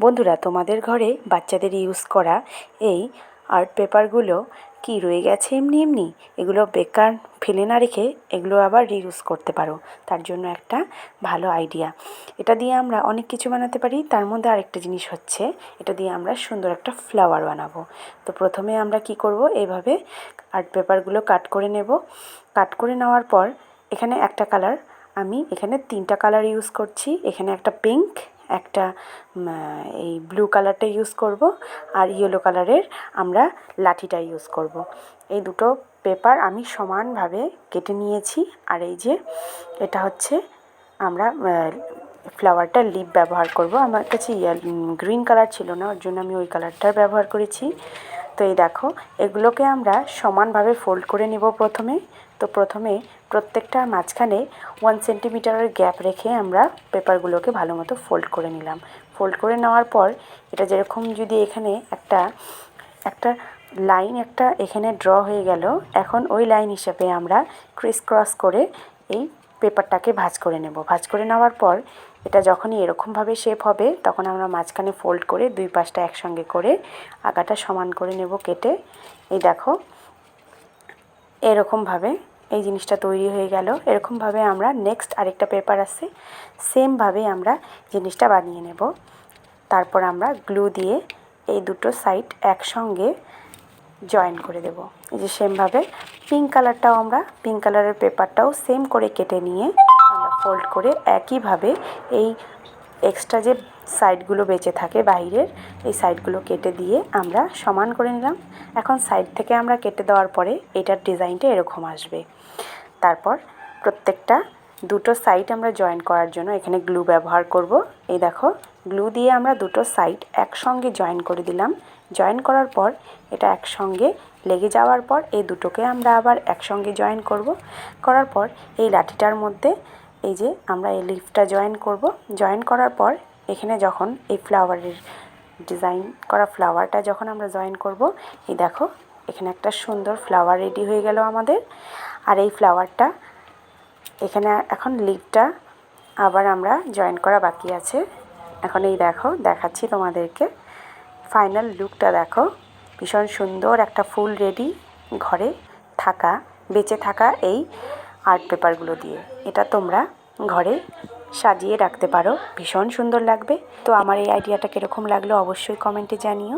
বন্ধুরা, তোমাদের ঘরে বাচ্চাদের ইউজ করা এই আর্ট পেপারগুলো কি রয়ে গেছে এমনি এমনি, এগুলো বেকার ফেলে না রেখে এগুলো আবার রিইউজ করতে পারো। তার জন্য একটা ভালো আইডিয়া। এটা দিয়ে আমরা অনেক কিছু বানাতে পারি। তার মধ্যে আরেকটা জিনিস হচ্ছে, এটা দিয়ে আমরা সুন্দর একটা ফ্লাওয়ার বানাবো। তো প্রথমে আমরা কি করব, এইভাবে আর্ট পেপারগুলো কাট করে নেব। কাট করে নেওয়ার পর এখানে একটা কালার, আমি এখানে 3টা কালার ইউজ করছি। এখানে একটা পিঙ্ক, একটা এই ব্লু কালারটা ইউজ করব, আর ইয়েলো কালারের আমরা লাঠিটা ইউজ করব। এই দুটো পেপার আমি সমানভাবে কেটে নিয়েছি। আর এই যে এটা হচ্ছে আমরা ফ্লাওয়ারটার লিপ ব্যবহার করব। আমার কাছে গ্রিন কালার ছিল না, ওর জন্য আমি ওই কালারটার ব্যবহার করেছি। তো এই দেখো, এগুলোকে আমরা সমানভাবে ফোল্ড করে নেব প্রথমে। তো প্রথমে প্রত্যেকটার মাঝখানে 1 সেন্টিমিটারের গ্যাপ রেখে আমরা পেপারগুলোকে ভালো মতো ফোল্ড করে নিলাম। ফোল্ড করে নেওয়ার পর এটা যেরকম, যদি এখানে একটা লাইন একটা এখানে ড্র হয়ে গেল, এখন ওই লাইন হিসেবে আমরা ক্রিস ক্রস করে এই পেপারটাকে ভাঁজ করে নেব। ভাঁজ করে নেওয়ার পর এটা যখনই এরকমভাবে শেপ হবে, তখন আমরা মাঝখানে ফোল্ড করে দুই পাশটা একসঙ্গে করে আগাটা সমান করে নেব কেটে। এই দেখো, এরকমভাবে এই জিনিসটা তৈরি হয়ে গেল। এরকমভাবে আমরা নেক্সট আরেকটা পেপার আছে, সেমভাবে আমরা জিনিসটা বানিয়ে নেব। তারপর আমরা গ্লু দিয়ে এই দুটো সাইড একসঙ্গে জয়েন করে দেব। এই যে সেমভাবে পিঙ্ক কালারটাও, আমরা পিঙ্ক কালারের পেপারটাও সেম করে কেটে নিয়ে আমরা ফোল্ড করে একইভাবে এই এক্সট্রা যে সাইডগুলো বেঁচে থাকে বাইরের, এই সাইডগুলো কেটে দিয়ে আমরা সমান করে নিলাম। এখন সাইড থেকে আমরা কেটে দেওয়ার পরে এটার ডিজাইনটা এরকম আসবে। তারপর প্রত্যেকটা দুটো সাইড আমরা জয়েন করার জন্য এখানে গ্লু ব্যবহার করব। এই দেখো, গ্লু দিয়ে আমরা দুটো সাইড একসঙ্গে জয়েন করে দিলাম। জয়েন করার পর এটা একসঙ্গে লেগে যাওয়ার পর এই দুটোকে আমরা আবার একসঙ্গে জয়েন করব। করার পর এই লাঠিটার মধ্যে এই যে আমরা এই লিফটা জয়েন করব। জয়েন করার পর এখানে যখন এই ফ্লাওয়ারের ডিজাইন করা ফ্লাওয়ারটা যখন আমরা জয়েন করব, এই দেখো এখানে একটা সুন্দর ফ্লাওয়ার রেডি হয়ে গেল আমাদের। আর এই ফ্লাওয়ারটা এখানে এখন লিফটা আবার আমরা জয়েন করা বাকি আছে। এখন এই দেখো, দেখাচ্ছি তোমাদেরকে ফাইনাল লুকটা। দেখো, ভীষণ সুন্দর একটা ফুল রেডি ঘরে থাকা, বেঁচে থাকা এই আর্ট পেপারগুলো দিয়ে। এটা তোমরা ঘরে সাজিয়ে রাখতে পারো, ভীষণ সুন্দর লাগবে। তো আমার এই আইডিয়াটা কীরকম লাগলো অবশ্যই কমেন্টে জানিও।